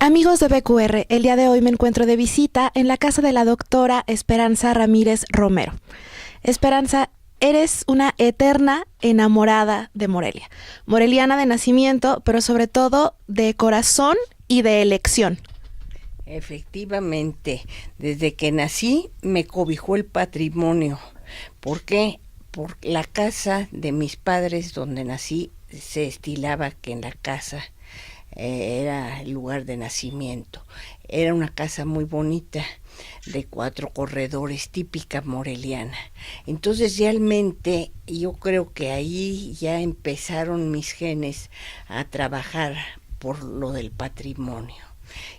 Amigos de BQR, el día de hoy me encuentro de visita en la casa de la doctora Esperanza Ramírez Romero. Esperanza, eres una eterna enamorada de Morelia. Moreliana de nacimiento, pero sobre todo de corazón y de elección. Efectivamente, desde que nací me cobijó el patrimonio. ¿Por qué? Por la casa de mis padres donde nací se estilaba que en la casa era el lugar de nacimiento. Era una casa muy bonita, de 4 corredores, típica moreliana. Entonces realmente yo creo que ahí ya empezaron mis genes a trabajar por lo del patrimonio.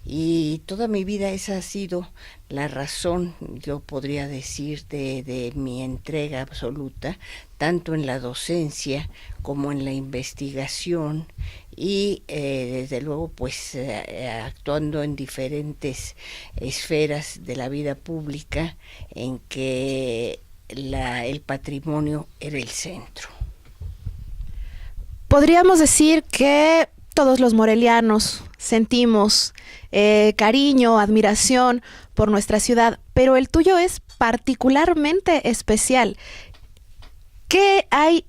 Y toda mi vida esa ha sido la razón, yo podría decir, de mi entrega absoluta, tanto en la docencia como en la investigación y desde luego pues actuando en diferentes esferas de la vida pública en que el patrimonio era el centro. Podríamos decir que todos los morelianos sentimos cariño, admiración por nuestra ciudad, pero el tuyo es particularmente especial. ¿Qué hay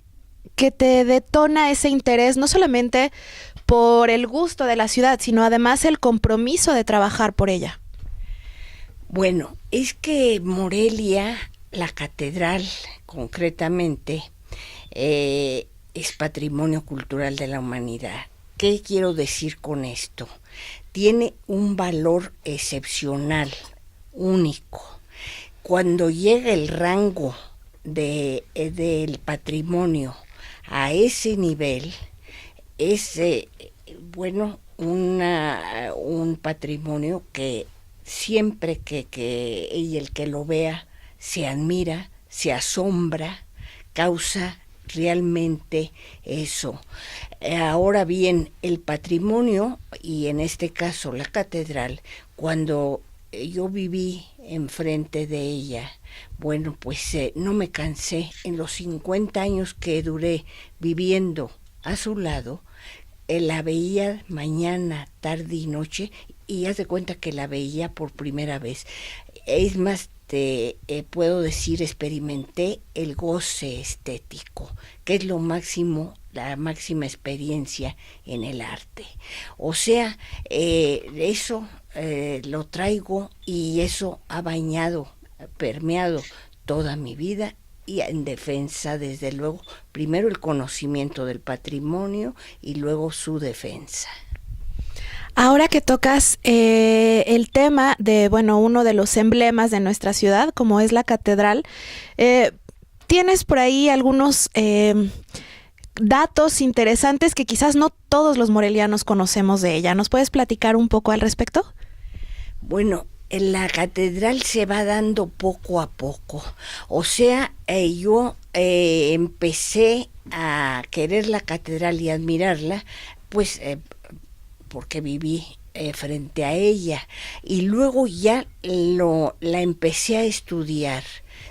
que te detona ese interés, no solamente por el gusto de la ciudad, sino además el compromiso de trabajar por ella? Bueno, es que Morelia, la catedral concretamente, es patrimonio cultural de la humanidad. ¿Qué quiero decir con esto? Tiene un valor excepcional, único. Cuando llega el rango del patrimonio a ese nivel, es un patrimonio que siempre que el que lo vea se admira, se asombra, causa realmente eso. Ahora bien, el patrimonio, y en este caso la catedral, cuando yo viví enfrente de ella, bueno, pues no me cansé. En los 50 años que duré viviendo a su lado, la veía mañana, tarde y noche, y haz de cuenta que la veía por primera vez. Es más, puedo decir, experimenté el goce estético, que es lo máximo, la máxima experiencia en el arte. O sea, eso lo traigo y eso ha bañado, permeado toda mi vida, y en defensa, desde luego, primero el conocimiento del patrimonio y luego su defensa. Ahora que tocas el tema de, bueno, uno de los emblemas de nuestra ciudad, como es la catedral, tienes por ahí algunos datos interesantes que quizás no todos los morelianos conocemos de ella. ¿Nos puedes platicar un poco al respecto? Bueno, en la catedral se va dando poco a poco. O sea, yo empecé a querer la catedral y admirarla, pues porque viví frente a ella, y luego ya la empecé a estudiar.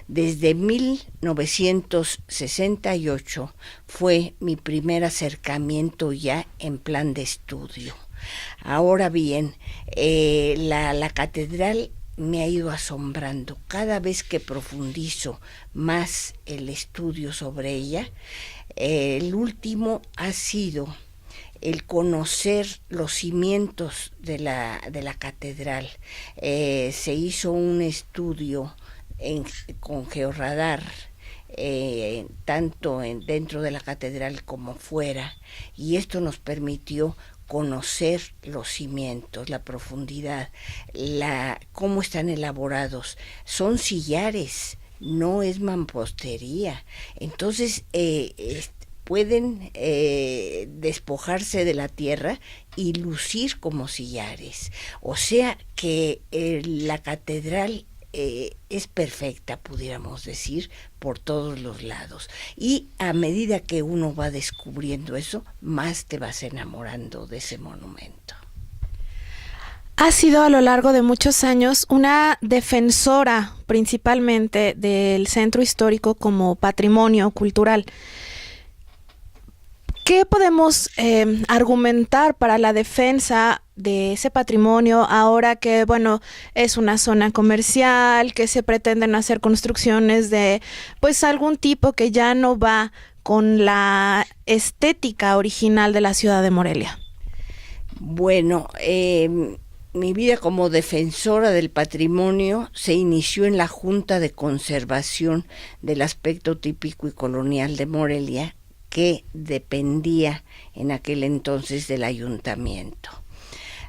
Desde 1968 fue mi primer acercamiento ya en plan de estudio. Ahora bien, la catedral me ha ido asombrando. Cada vez que profundizo más el estudio sobre ella, el último ha sido el conocer los cimientos de la catedral. Se hizo un estudio con georradar, tanto dentro de la catedral como fuera, y esto nos permitió conocer los cimientos, la profundidad, cómo están elaborados. Son sillares, no es mampostería. Entonces, pueden despojarse de la tierra y lucir como sillares. O sea que la catedral es perfecta, pudiéramos decir, por todos los lados. Y a medida que uno va descubriendo eso, más te vas enamorando de ese monumento. Has sido a lo largo de muchos años una defensora principalmente del centro histórico como patrimonio cultural. ¿Qué podemos argumentar para la defensa de ese patrimonio ahora que, bueno, es una zona comercial, que se pretenden hacer construcciones de, pues, algún tipo que ya no va con la estética original de la ciudad de Morelia? Bueno, mi vida como defensora del patrimonio se inició en la Junta de Conservación del Aspecto Típico y Colonial de Morelia, que dependía en aquel entonces del ayuntamiento.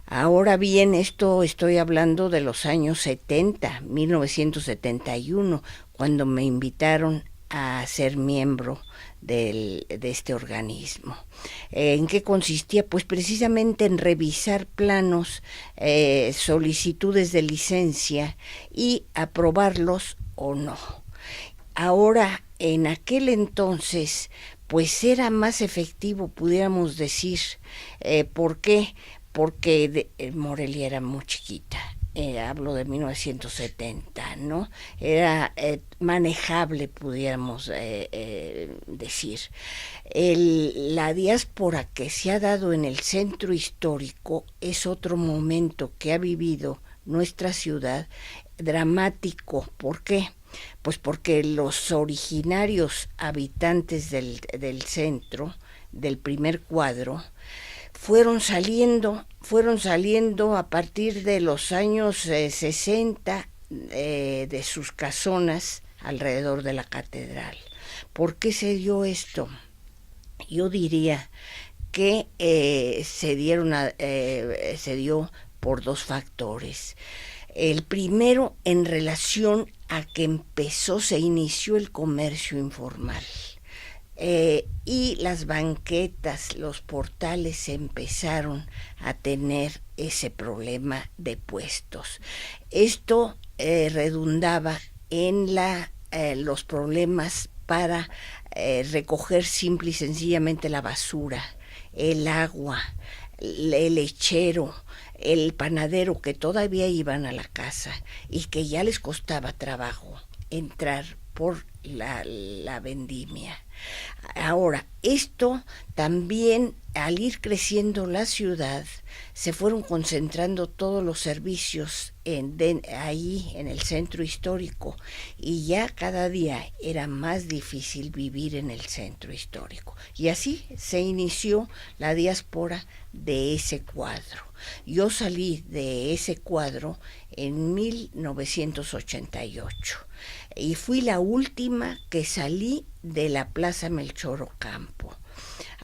Ahora bien, esto estoy hablando de los años 70, 1971, cuando me invitaron a ser miembro de este organismo. ¿En qué consistía? Pues precisamente en revisar planos, solicitudes de licencia y aprobarlos o no. Ahora, en aquel entonces, pues era más efectivo, pudiéramos decir. ¿Por qué? Porque Morelia era muy chiquita. Hablo de 1970, ¿no? Era manejable, pudiéramos decir. La diáspora que se ha dado en el centro histórico es otro momento que ha vivido nuestra ciudad dramático. ¿Por qué? Pues porque los originarios habitantes del centro, del primer cuadro, fueron saliendo a partir de los años 60 de sus casonas alrededor de la catedral. ¿Por qué se dio esto? Yo diría que se dio por dos factores. El primero, en relación a que se inició el comercio informal. Y las banquetas, los portales empezaron a tener ese problema de puestos. Esto redundaba en los problemas para recoger simple y sencillamente la basura, el agua, el lechero, el panadero, que todavía iban a la casa y que ya les costaba trabajo entrar por la vendimia. Ahora, esto también, al ir creciendo la ciudad, se fueron concentrando todos los servicios ahí en el centro histórico, y ya cada día era más difícil vivir en el centro histórico. Y así se inició la diáspora de ese cuadro. Yo salí de ese cuadro en 1988 y fui la última que salí de la Plaza Melchor Ocampo.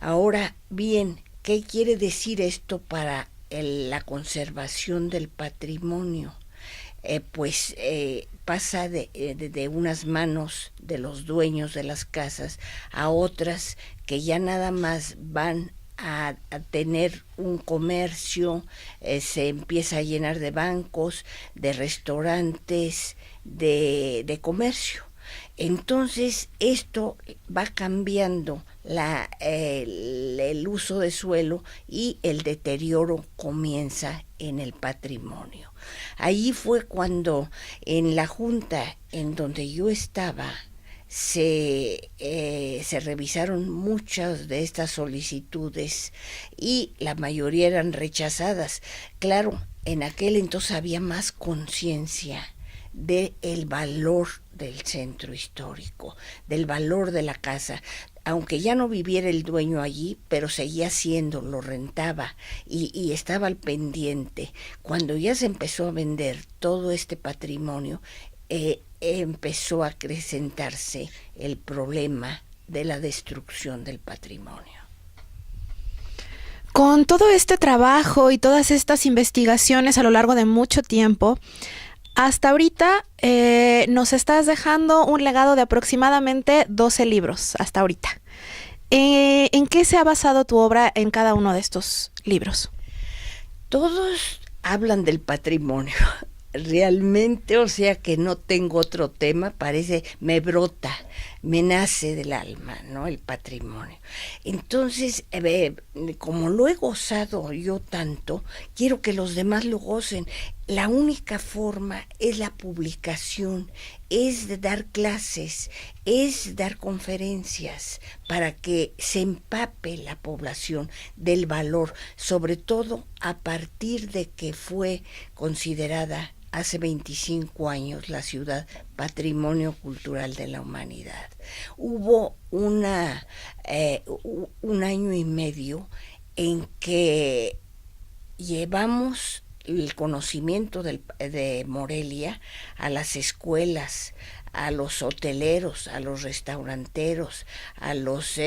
Ahora bien, ¿qué quiere decir esto para la conservación del patrimonio? Pasa de unas manos de los dueños de las casas a otras que ya nada más van a tener un comercio, se empieza a llenar de bancos, de restaurantes, de comercio. Entonces esto va cambiando el uso de suelo y el deterioro comienza en el patrimonio. Ahí fue cuando en la junta en donde yo estaba se revisaron muchas de estas solicitudes y la mayoría eran rechazadas. Claro, en aquel entonces había más conciencia del valor del centro histórico, del valor de la casa, aunque ya no viviera el dueño allí, pero seguía siendo, lo rentaba y estaba al pendiente. Cuando ya se empezó a vender todo este patrimonio, empezó a acrecentarse el problema de la destrucción del patrimonio. Con todo este trabajo y todas estas investigaciones a lo largo de mucho tiempo, hasta ahorita nos estás dejando un legado de aproximadamente 12 libros, hasta ahorita. ¿En qué se ha basado tu obra en cada uno de estos libros? Todos hablan del patrimonio, realmente, o sea que no tengo otro tema, me brota, me nace del alma, ¿no? El patrimonio. Entonces, como lo he gozado yo tanto, quiero que los demás lo gocen. la única forma es la publicación, es de dar clases, es dar conferencias para que se empape la población del valor, sobre todo a partir de que fue considerada hace 25 años la ciudad Patrimonio Cultural de la Humanidad. Hubo un año y medio en que llevamos el conocimiento de Morelia a las escuelas, a los hoteleros, a los restauranteros, a los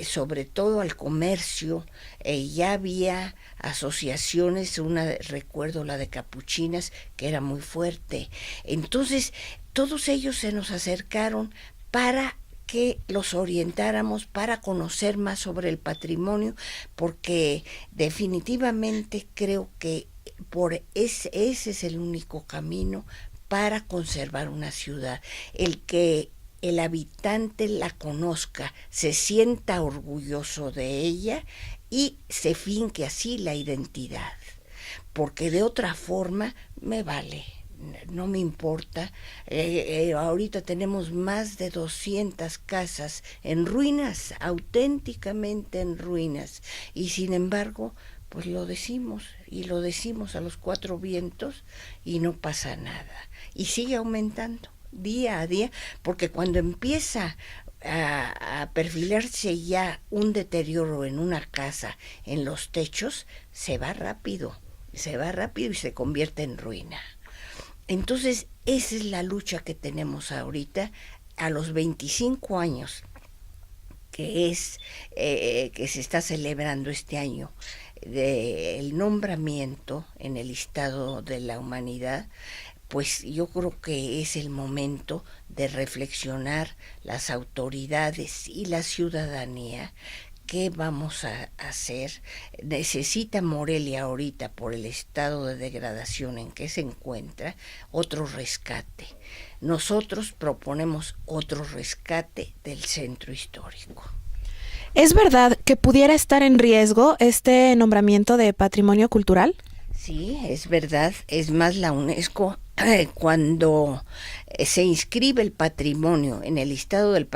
sobre todo al comercio. Ya había asociaciones, recuerdo la de capuchinas, que era muy fuerte. Entonces, todos ellos se nos acercaron para que los orientáramos, para conocer más sobre el patrimonio, porque definitivamente creo que ese es el único camino para conservar una ciudad, el que el habitante la conozca, se sienta orgulloso de ella y se finque así la identidad, porque de otra forma me vale, no me importa. Ahorita tenemos más de 200 casas en ruinas, auténticamente en ruinas, y sin embargo pues lo decimos a los cuatro vientos y no pasa nada, y sigue aumentando día a día, porque cuando empieza a perfilarse ya un deterioro en una casa, en los techos, se va rápido y se convierte en ruina. Entonces esa es la lucha que tenemos ahorita a los 25 años que se está celebrando este año del nombramiento en el Estado de la Humanidad. Pues yo creo que es el momento de reflexionar las autoridades y la ciudadanía. ¿Qué vamos a hacer? Necesita Morelia ahorita, por el estado de degradación en que se encuentra, otro rescate. Nosotros proponemos otro rescate del centro histórico. ¿Es verdad que pudiera estar en riesgo este nombramiento de patrimonio cultural? Sí, es verdad. Es más, la UNESCO, cuando se inscribe el patrimonio en el listado el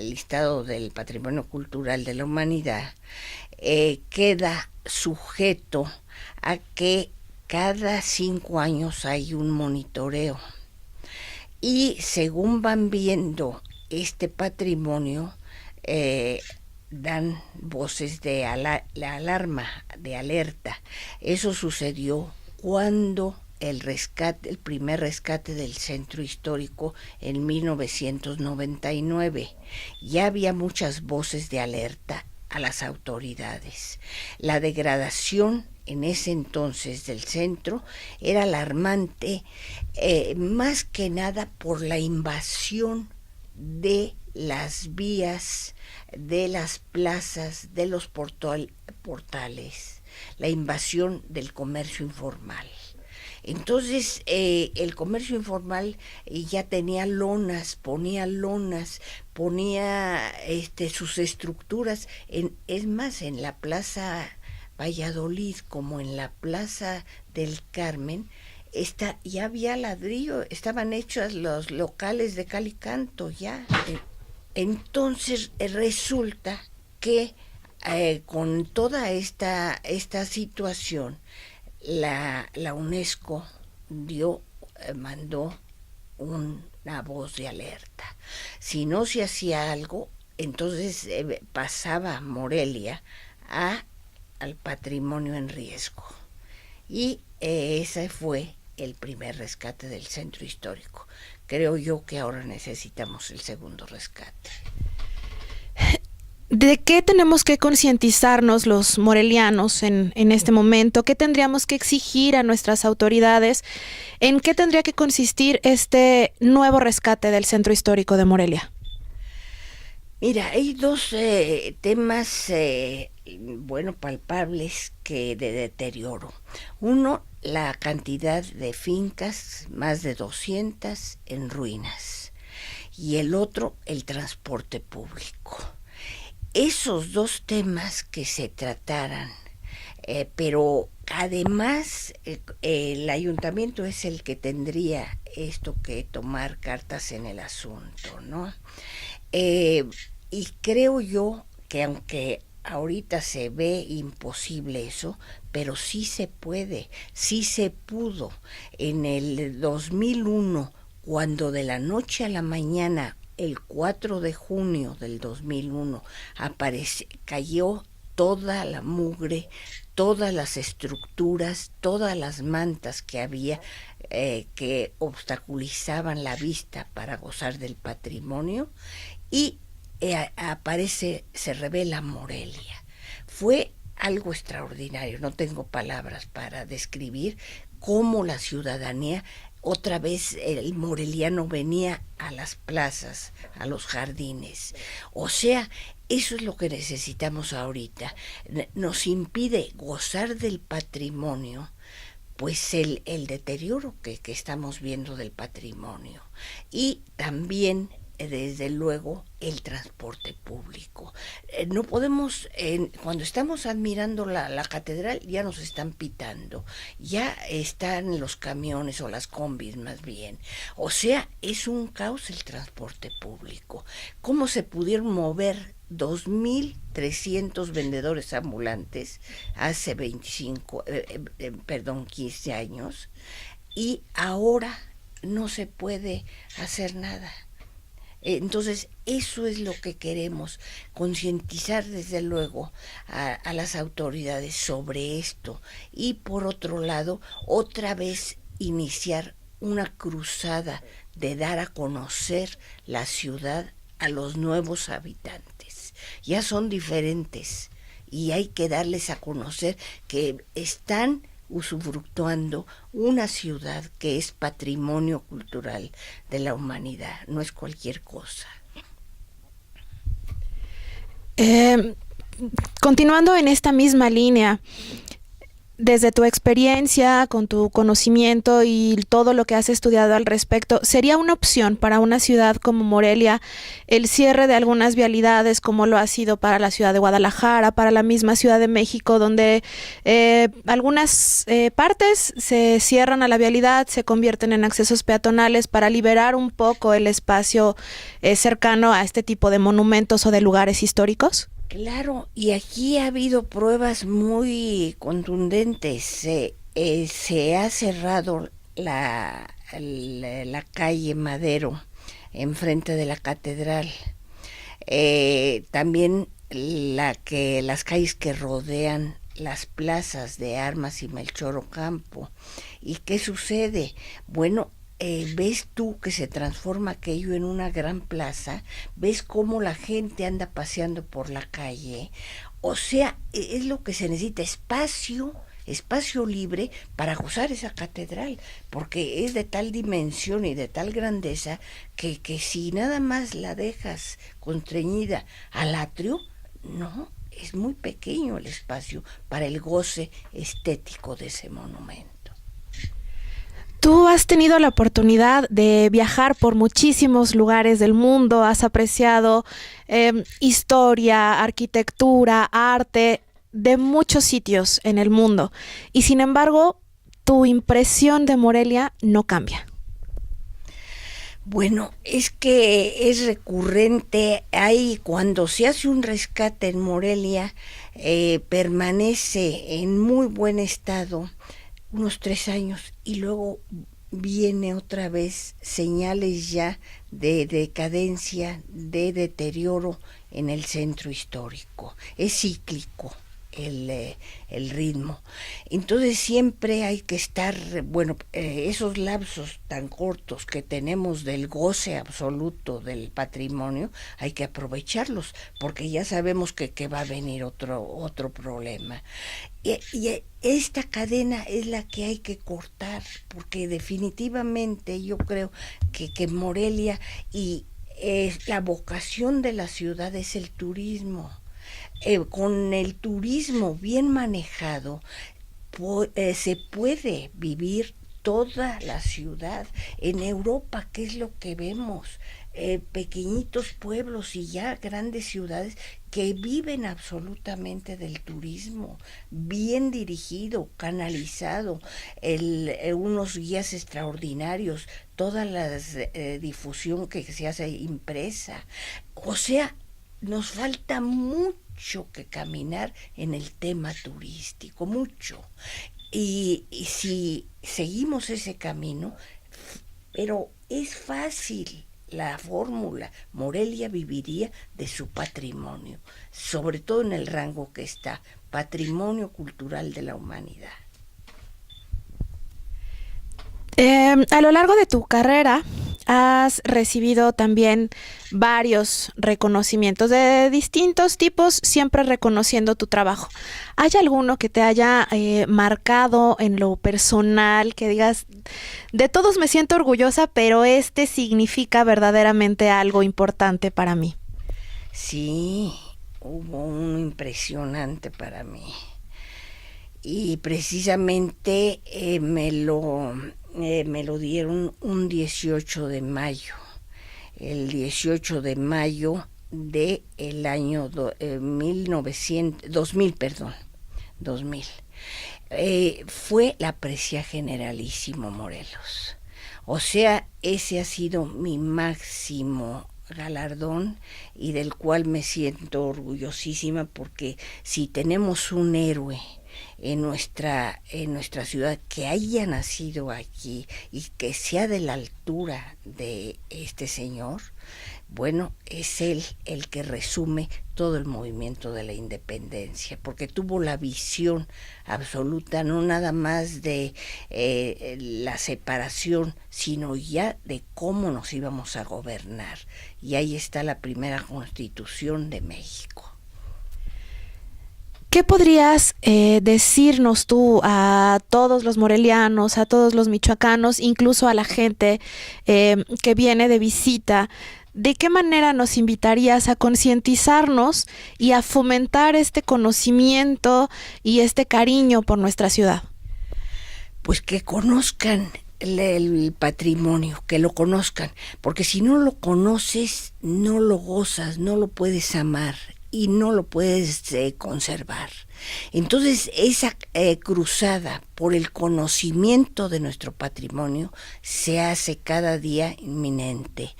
listado del Patrimonio Cultural de la Humanidad, queda sujeto a que cada 5 años hay un monitoreo. Y según van viendo este patrimonio, dan voces de alarma, de alerta. Eso sucedió cuando el primer rescate del centro histórico en 1999. Ya había muchas voces de alerta a las autoridades. La degradación en ese entonces del centro era alarmante, más que nada por la invasión de las vías, de las plazas, de los portales, la invasión del comercio informal. Entonces el comercio informal ya tenía ponía sus estructuras, es más, en la Plaza Valladolid como en la Plaza del Carmen, ya había ladrillo, estaban hechos los locales de cal y canto ya. Entonces resulta que con toda esta situación, la UNESCO mandó una voz de alerta. Si no se hacía algo, entonces pasaba Morelia al patrimonio en riesgo. Y ese fue el primer rescate del centro histórico. Creo yo que ahora necesitamos el segundo rescate. ¿De qué tenemos que concientizarnos los morelianos en este momento? ¿Qué tendríamos que exigir a nuestras autoridades? ¿En qué tendría que consistir este nuevo rescate del centro histórico de Morelia? Mira, hay dos temas palpables de deterioro. Uno, la cantidad de fincas, más de 200 en ruinas. Y el otro, el transporte público. Esos dos temas que se trataran, pero además, el ayuntamiento es el que tendría esto que tomar cartas en el asunto, ¿no? Y creo yo que aunque ahorita se ve imposible eso, pero sí se puede, sí se pudo. En el 2001, cuando de la noche a la mañana, el 4 de junio del 2001, cayó toda la mugre, todas las estructuras, todas las mantas que había que obstaculizaban la vista para gozar del patrimonio, y se revela Morelia. Fue algo extraordinario, no tengo palabras para describir cómo la ciudadanía, otra vez el moreliano venía a las plazas, a los jardines. O sea, eso es lo que necesitamos ahorita. Nos impide gozar del patrimonio, pues el deterioro que estamos viendo del patrimonio. Y también, desde luego, el transporte público. No podemos, cuando estamos admirando la catedral, ya nos están pitando, ya están los camiones o las combis más bien. O sea, es un caos el transporte público. ¿Cómo se pudieron mover 2.300 vendedores ambulantes hace 15 años, y ahora no se puede hacer nada? Entonces, eso es lo que queremos, concientizar desde luego a las autoridades sobre esto, y por otro lado, otra vez iniciar una cruzada de dar a conocer la ciudad a los nuevos habitantes. Ya son diferentes y hay que darles a conocer que están usufructuando una ciudad que es patrimonio cultural de la humanidad, no es cualquier cosa. Continuando en esta misma línea, desde tu experiencia, con tu conocimiento y todo lo que has estudiado al respecto, ¿sería una opción para una ciudad como Morelia el cierre de algunas vialidades, como lo ha sido para la ciudad de Guadalajara, para la misma Ciudad de México, donde algunas partes se cierran a la vialidad, se convierten en accesos peatonales para liberar un poco el espacio cercano a este tipo de monumentos o de lugares históricos? Claro, y aquí ha habido pruebas muy contundentes. Se ha cerrado la calle Madero enfrente de la catedral. También las calles que rodean las plazas de Armas y Melchor Ocampo. ¿Y qué sucede? Bueno, ves tú que se transforma aquello en una gran plaza, ves cómo la gente anda paseando por la calle. O sea, es lo que se necesita, espacio libre para gozar esa catedral, porque es de tal dimensión y de tal grandeza que si nada más la dejas constreñida al atrio, no, es muy pequeño el espacio para el goce estético de ese monumento. Tú has tenido la oportunidad de viajar por muchísimos lugares del mundo, has apreciado historia, arquitectura, arte de muchos sitios en el mundo, y sin embargo, tu impresión de Morelia no cambia. Bueno, es que es recurrente, cuando se hace un rescate en Morelia, permanece en muy buen estado unos 3 años, y luego viene otra vez señales ya de decadencia, de deterioro en el centro histórico. Es cíclico el ritmo. Entonces siempre hay que estar, esos lapsos tan cortos que tenemos del goce absoluto del patrimonio, hay que aprovecharlos, porque ya sabemos que va a venir otro problema. Y esta cadena es la que hay que cortar, porque definitivamente yo creo que Morelia y la vocación de la ciudad es el turismo. Con el turismo bien manejado, se puede vivir toda la ciudad. En Europa, ¿qué es lo que vemos? pequeñitos pueblos y ya grandes ciudades que viven absolutamente del turismo, bien dirigido, canalizado, unos guías extraordinarios, toda la difusión que se hace impresa. O sea, nos falta mucho que caminar en el tema turístico, mucho. Y si seguimos ese camino, pero es fácil la fórmula. Morelia viviría de su patrimonio, sobre todo en el rango que está, patrimonio cultural de la humanidad. A lo largo de tu carrera has recibido también varios reconocimientos de distintos tipos, siempre reconociendo tu trabajo. ¿Hay alguno que te haya marcado en lo personal, que digas, de todos me siento orgullosa, pero este significa verdaderamente algo importante para mí? Sí, hubo uno impresionante para mí. Y precisamente me lo dieron un 18 de mayo. El 18 de mayo del año 2000, perdón, 2000. Fue la Presea Generalísimo Morelos. O sea, ese ha sido mi máximo galardón y del cual me siento orgullosísima, porque si tenemos un héroe en nuestra ciudad que haya nacido aquí y que sea de la altura de este señor, bueno, es él el que resume todo el movimiento de la independencia, porque tuvo la visión absoluta, no nada más de la separación, sino ya de cómo nos íbamos a gobernar. Y ahí está la primera Constitución de México. ¿Qué podrías decirnos tú a todos los morelianos, a todos los michoacanos, incluso a la gente que viene de visita? ¿De qué manera nos invitarías a concientizarnos y a fomentar este conocimiento y este cariño por nuestra ciudad? Pues que conozcan el patrimonio, que lo conozcan, porque si no lo conoces, no lo gozas, no lo puedes amar y no lo puedes conservar. Entonces, esa cruzada por el conocimiento de nuestro patrimonio se hace cada día inminente.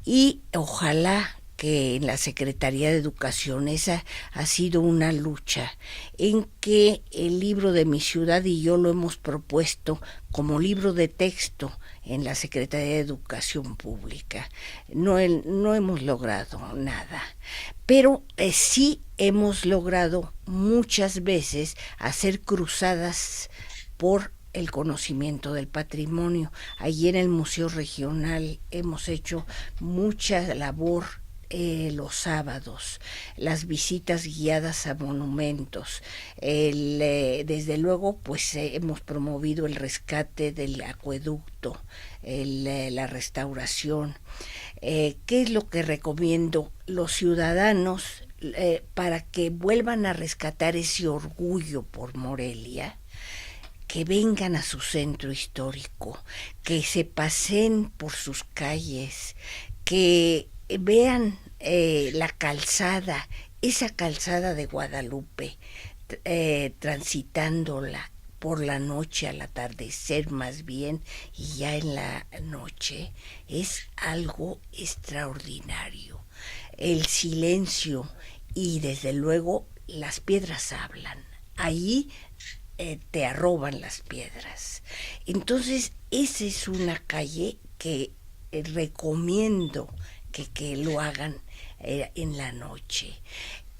Y ojalá que en la Secretaría de Educación esa ha sido una lucha en que el libro de mi ciudad y yo lo hemos propuesto como libro de texto en la Secretaría de Educación Pública. No hemos logrado nada, pero sí hemos logrado muchas veces hacer cruzadas por el conocimiento del patrimonio. Allí en el Museo Regional hemos hecho mucha labor los sábados, las visitas guiadas a monumentos, desde luego pues hemos promovido el rescate del acueducto, la restauración. ¿Qué es lo que recomiendo? Los ciudadanos, para que vuelvan a rescatar ese orgullo por Morelia, que vengan a su centro histórico, que se paseen por sus calles, que vean la calzada, esa calzada de Guadalupe, transitándola por la noche, al atardecer más bien, y ya en la noche, es algo extraordinario. El silencio y desde luego las piedras hablan. Ahí te arroban las piedras. Entonces, esa es una calle que recomiendo que lo hagan en la noche.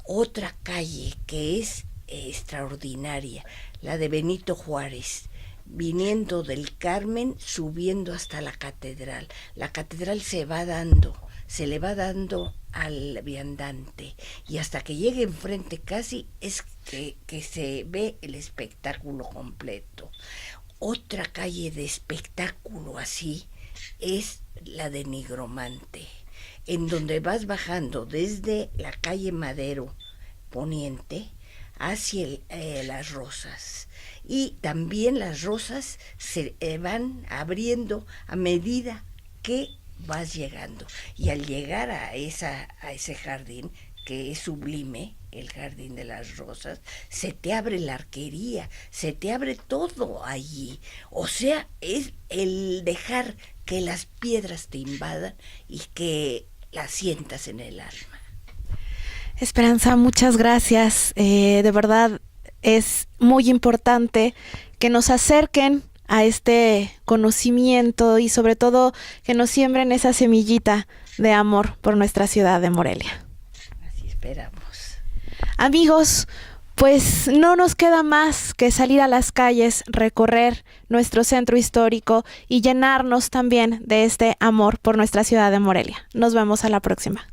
Otra calle que es extraordinaria, la de Benito Juárez, viniendo del Carmen, subiendo hasta la catedral. La catedral se le va dando al viandante, y hasta que llegue enfrente casi es que se ve el espectáculo completo. Otra calle de espectáculo así es la de Nigromante, en donde vas bajando desde la calle Madero Poniente hacia las Rosas, y también las Rosas se van abriendo a medida que vas llegando. Y al llegar a ese jardín, que es sublime, el jardín de las rosas, se te abre la arquería, se te abre todo allí. O sea, es el dejar que las piedras te invadan y que las sientas en el alma. Esperanza, muchas gracias. De verdad es muy importante que nos acerquen a este conocimiento y sobre todo que nos siembren esa semillita de amor por nuestra ciudad de Morelia. Así esperamos. Amigos, pues no nos queda más que salir a las calles, recorrer nuestro centro histórico y llenarnos también de este amor por nuestra ciudad de Morelia. Nos vemos a la próxima.